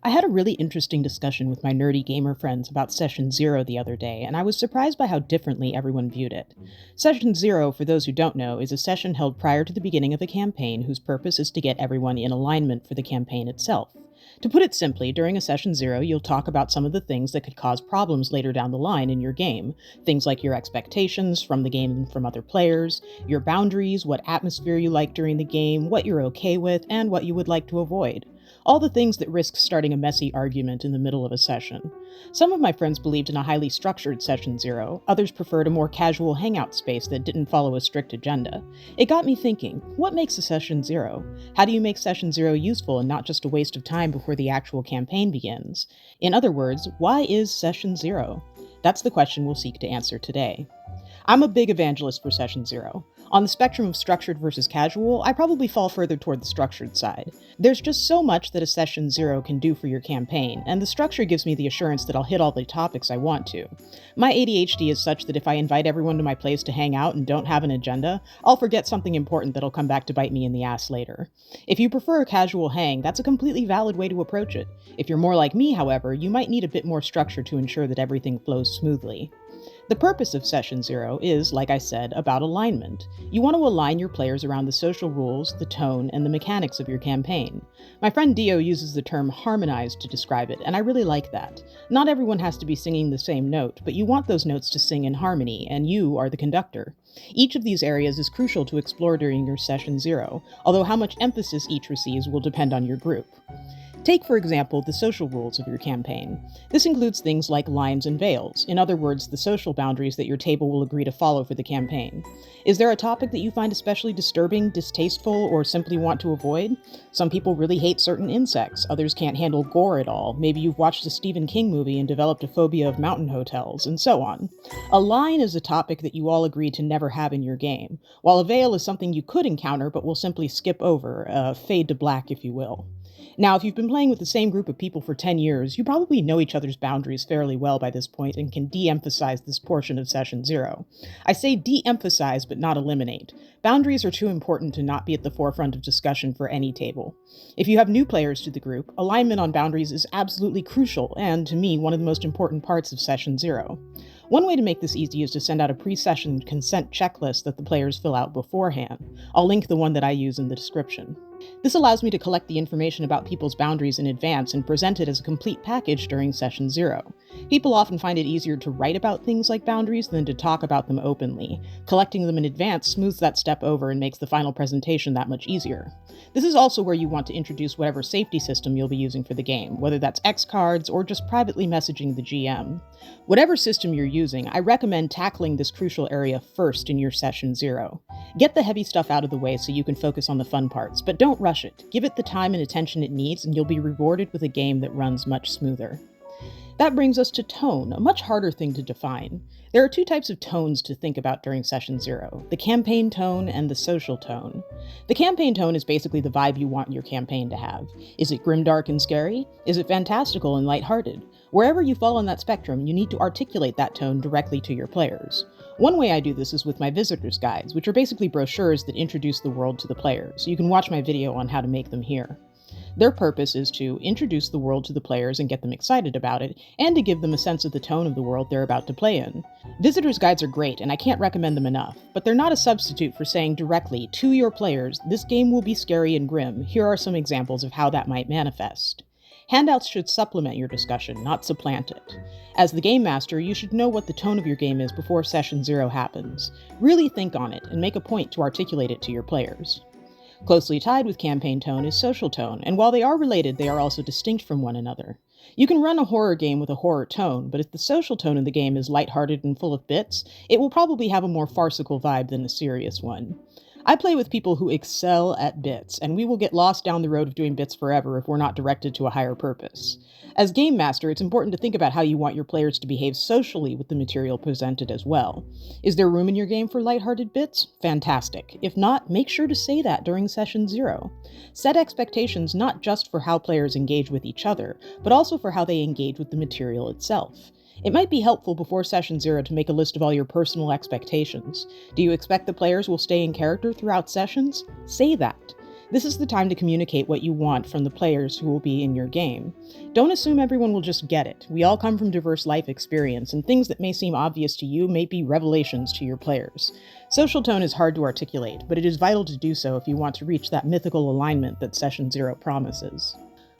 I had a really interesting discussion with my nerdy gamer friends about Session Zero the other day, and I was surprised by how differently everyone viewed it. Session Zero, for those who don't know, is a session held prior to the beginning of a campaign whose purpose is to get everyone in alignment for the campaign itself. To put it simply, during a Session Zero, you'll talk about some of the things that could cause problems later down the line in your game. Things like your expectations from the game and from other players, your boundaries, what atmosphere you like during the game, what you're okay with, and what you would like to avoid. All the things that risk starting a messy argument in the middle of a session. Some of my friends believed in a highly structured Session Zero, others preferred a more casual hangout space that didn't follow a strict agenda. It got me thinking, what makes a Session Zero? How do you make Session Zero useful and not just a waste of time before the actual campaign begins? In other words, why is Session Zero? That's the question we'll seek to answer today. I'm a big evangelist for Session Zero. On the spectrum of structured versus casual, I probably fall further toward the structured side. There's just so much that a Session Zero can do for your campaign, and the structure gives me the assurance that I'll hit all the topics I want to. My ADHD is such that if I invite everyone to my place to hang out and don't have an agenda, I'll forget something important that'll come back to bite me in the ass later. If you prefer a casual hang, that's a completely valid way to approach it. If you're more like me, however, you might need a bit more structure to ensure that everything flows smoothly. The purpose of Session Zero is, like I said, about alignment. You want to align your players around the social rules, the tone, and the mechanics of your campaign. My friend Dio uses the term harmonize to describe it, and I really like that. Not everyone has to be singing the same note, but you want those notes to sing in harmony, and you are the conductor. Each of these areas is crucial to explore during your Session Zero, although how much emphasis each receives will depend on your group. Take, for example, the social rules of your campaign. This includes things like lines and veils, in other words, the social boundaries that your table will agree to follow for the campaign. Is there a topic that you find especially disturbing, distasteful, or simply want to avoid? Some people really hate certain insects, others can't handle gore at all, maybe you've watched a Stephen King movie and developed a phobia of mountain hotels, and so on. A line is a topic that you all agree to never have in your game, while a veil is something you could encounter but will simply skip over, fade to black if you will. Now, if you've been playing with the same group of people for 10 years, you probably know each other's boundaries fairly well by this point and can de-emphasize this portion of Session Zero. I say de-emphasize, but not eliminate. Boundaries are too important to not be at the forefront of discussion for any table. If you have new players to the group, alignment on boundaries is absolutely crucial and, to me, one of the most important parts of Session Zero. One way to make this easy is to send out a pre-session consent checklist that the players fill out beforehand. I'll link the one that I use in the description. This allows me to collect the information about people's boundaries in advance and present it as a complete package during Session Zero. People often find it easier to write about things like boundaries than to talk about them openly. Collecting them in advance smooths that step over and makes the final presentation that much easier. This is also where you want to introduce whatever safety system you'll be using for the game, whether that's X cards or just privately messaging the GM. Whatever system you're using, I recommend tackling this crucial area first in your Session Zero. Get the heavy stuff out of the way so you can focus on the fun parts, but don't rush it. Give it the time and attention it needs, and you'll be rewarded with a game that runs much smoother. That brings us to tone, a much harder thing to define. There are two types of tones to think about during Session Zero, the campaign tone and the social tone. The campaign tone is basically the vibe you want your campaign to have. Is it grimdark and scary? Is it fantastical and lighthearted? Wherever you fall on that spectrum, you need to articulate that tone directly to your players. One way I do this is with my visitor's guides, which are basically brochures that introduce the world to the players. You can watch my video on how to make them here. Their purpose is to introduce the world to the players and get them excited about it, and to give them a sense of the tone of the world they're about to play in. Visitor's guides are great, and I can't recommend them enough, but they're not a substitute for saying directly to your players, this game will be scary and grim, here are some examples of how that might manifest. Handouts should supplement your discussion, not supplant it. As the Game Master, you should know what the tone of your game is before Session Zero happens. Really think on it, and make a point to articulate it to your players. Closely tied with campaign tone is social tone, and while they are related, they are also distinct from one another. You can run a horror game with a horror tone, but if the social tone of the game is lighthearted and full of bits, it will probably have a more farcical vibe than a serious one. I play with people who excel at bits, and we will get lost down the road of doing bits forever if we're not directed to a higher purpose. As Game Master, it's important to think about how you want your players to behave socially with the material presented as well. Is there room in your game for lighthearted bits? Fantastic. If not, make sure to say that during Session Zero. Set expectations not just for how players engage with each other, but also for how they engage with the material itself. It might be helpful before Session Zero to make a list of all your personal expectations. Do you expect the players will stay in character throughout sessions? Say that. This is the time to communicate what you want from the players who will be in your game. Don't assume everyone will just get it. We all come from diverse life experience, and things that may seem obvious to you may be revelations to your players. Social tone is hard to articulate, but it is vital to do so if you want to reach that mythical alignment that Session Zero promises.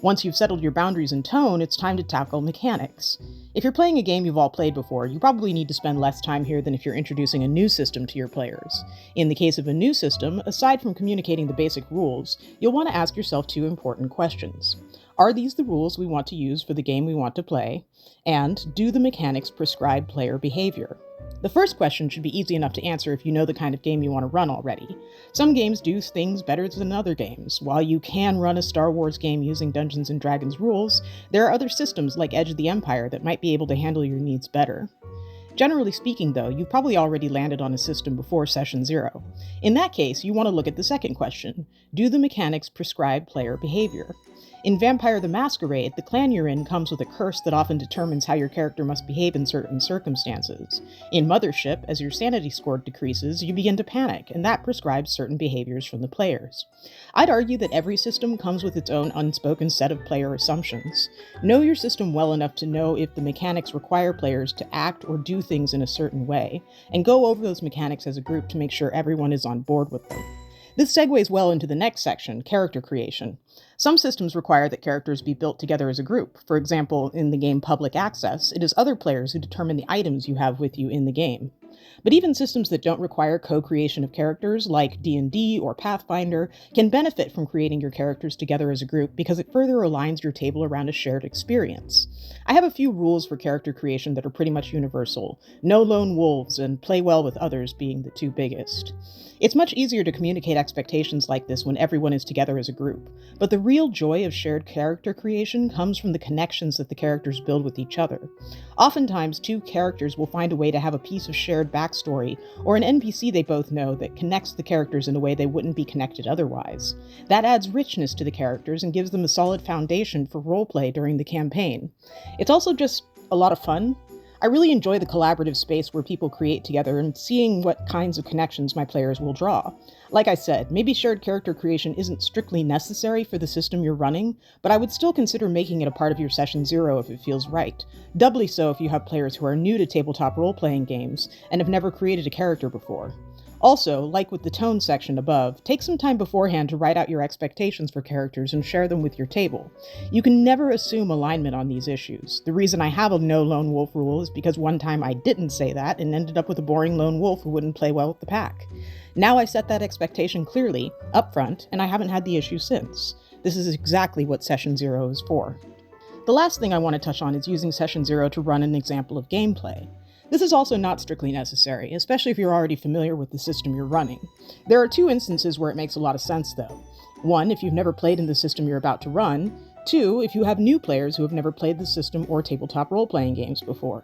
Once you've settled your boundaries and tone, it's time to tackle mechanics. If you're playing a game you've all played before, you probably need to spend less time here than if you're introducing a new system to your players. In the case of a new system, aside from communicating the basic rules, you'll want to ask yourself two important questions. Are these the rules we want to use for the game we want to play? And do the mechanics prescribe player behavior? The first question should be easy enough to answer if you know the kind of game you want to run already. Some games do things better than other games. While you can run a Star Wars game using Dungeons & Dragons rules, there are other systems like Edge of the Empire that might be able to handle your needs better. Generally speaking, though, you've probably already landed on a system before Session Zero. In that case, you want to look at the second question. Do the mechanics prescribe player behavior? In Vampire the Masquerade, the clan you're in comes with a curse that often determines how your character must behave in certain circumstances. In Mothership, as your sanity score decreases, you begin to panic, and that prescribes certain behaviors from the players. I'd argue that every system comes with its own unspoken set of player assumptions. Know your system well enough to know if the mechanics require players to act or do things in a certain way, and go over those mechanics as a group to make sure everyone is on board with them. This segues well into the next section, character creation. Some systems require that characters be built together as a group. For example, in the game Public Access, it is other players who determine the items you have with you in the game. But even systems that don't require co-creation of characters, like D&D or Pathfinder, can benefit from creating your characters together as a group because it further aligns your table around a shared experience. I have a few rules for character creation that are pretty much universal. No lone wolves, and play well with others being the two biggest. It's much easier to communicate expectations like this when everyone is together as a group, but the real joy of shared character creation comes from the connections that the characters build with each other. Oftentimes, two characters will find a way to have a piece of shared backstory, or an NPC they both know that connects the characters in a way they wouldn't be connected otherwise. That adds richness to the characters and gives them a solid foundation for roleplay during the campaign. It's also just a lot of fun. I really enjoy the collaborative space where people create together and seeing what kinds of connections my players will draw. Like I said, maybe shared character creation isn't strictly necessary for the system you're running, but I would still consider making it a part of your Session Zero if it feels right. Doubly so if you have players who are new to tabletop role-playing games and have never created a character before. Also, like with the tone section above, take some time beforehand to write out your expectations for characters and share them with your table. You can never assume alignment on these issues. The reason I have a no lone wolf rule is because one time I didn't say that and ended up with a boring lone wolf who wouldn't play well with the pack. Now I set that expectation clearly, upfront, and I haven't had the issue since. This is exactly what Session Zero is for. The last thing I want to touch on is using Session Zero to run an example of gameplay. This is also not strictly necessary, especially if you're already familiar with the system you're running. There are two instances where it makes a lot of sense, though. One, if you've never played in the system you're about to run. Two, if you have new players who have never played the system or tabletop role-playing games before.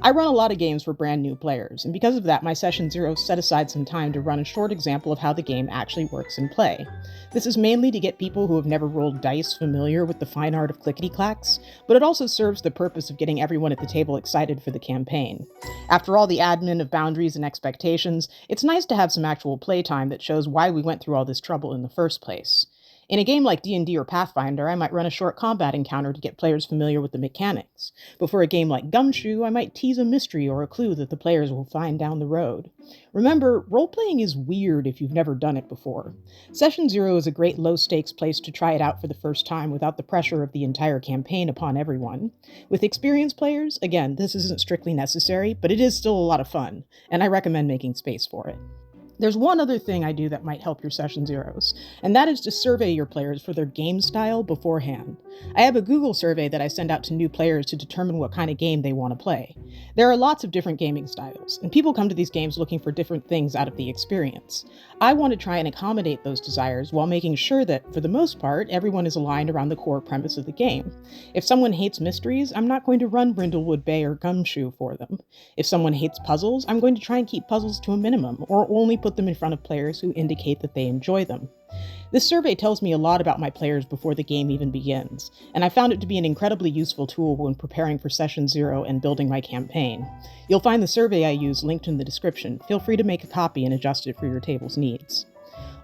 I run a lot of games for brand new players, and because of that, my Session Zero set aside some time to run a short example of how the game actually works in play. This is mainly to get people who have never rolled dice familiar with the fine art of clickety-clacks, but it also serves the purpose of getting everyone at the table excited for the campaign. After all the admin of boundaries and expectations, it's nice to have some actual playtime that shows why we went through all this trouble in the first place. In a game like D&D or Pathfinder, I might run a short combat encounter to get players familiar with the mechanics. But for a game like Gumshoe, I might tease a mystery or a clue that the players will find down the road. Remember, role-playing is weird if you've never done it before. Session Zero is a great low-stakes place to try it out for the first time without the pressure of the entire campaign upon everyone. With experienced players, again, this isn't strictly necessary, but it is still a lot of fun, and I recommend making space for it. There's one other thing I do that might help your Session Zeros, and that is to survey your players for their game style beforehand. I have a Google survey that I send out to new players to determine what kind of game they want to play. There are lots of different gaming styles, and people come to these games looking for different things out of the experience. I want to try and accommodate those desires while making sure that, for the most part, everyone is aligned around the core premise of the game. If someone hates mysteries, I'm not going to run Brindlewood Bay or Gumshoe for them. If someone hates puzzles, I'm going to try and keep puzzles to a minimum, or only put them in front of players who indicate that they enjoy them. This survey tells me a lot about my players before the game even begins, and I found it to be an incredibly useful tool when preparing for Session Zero and building my campaign. You'll find the survey I use linked in the description. Feel free to make a copy and adjust it for your table's needs.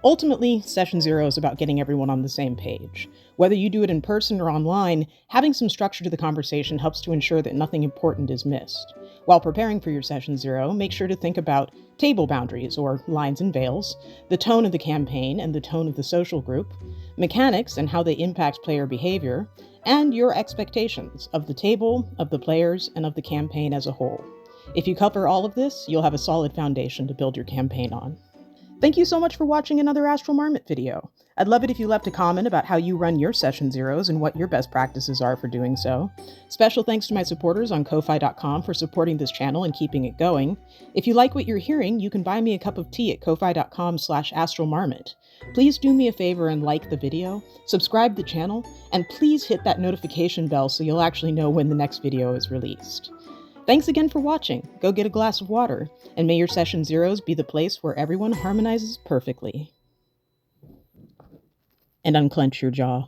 Ultimately, Session Zero is about getting everyone on the same page. Whether you do it in person or online, having some structure to the conversation helps to ensure that nothing important is missed. While preparing for your Session Zero, make sure to think about table boundaries, or lines and veils, the tone of the campaign and the tone of the social group, mechanics and how they impact player behavior, and your expectations of the table, of the players, and of the campaign as a whole. If you cover all of this, you'll have a solid foundation to build your campaign on. Thank you so much for watching another Astral Marmot video. I'd love it if you left a comment about how you run your Session Zeros and what your best practices are for doing so. Special thanks to my supporters on Ko-Fi.com for supporting this channel and keeping it going. If you like what you're hearing, you can buy me a cup of tea at Ko-Fi.com/astralmarmot. Please do me a favor and like the video, subscribe the channel, and please hit that notification bell so you'll actually know when the next video is released. Thanks again for watching. Go get a glass of water, and may your Session Zeros be the place where everyone harmonizes perfectly. And unclench your jaw.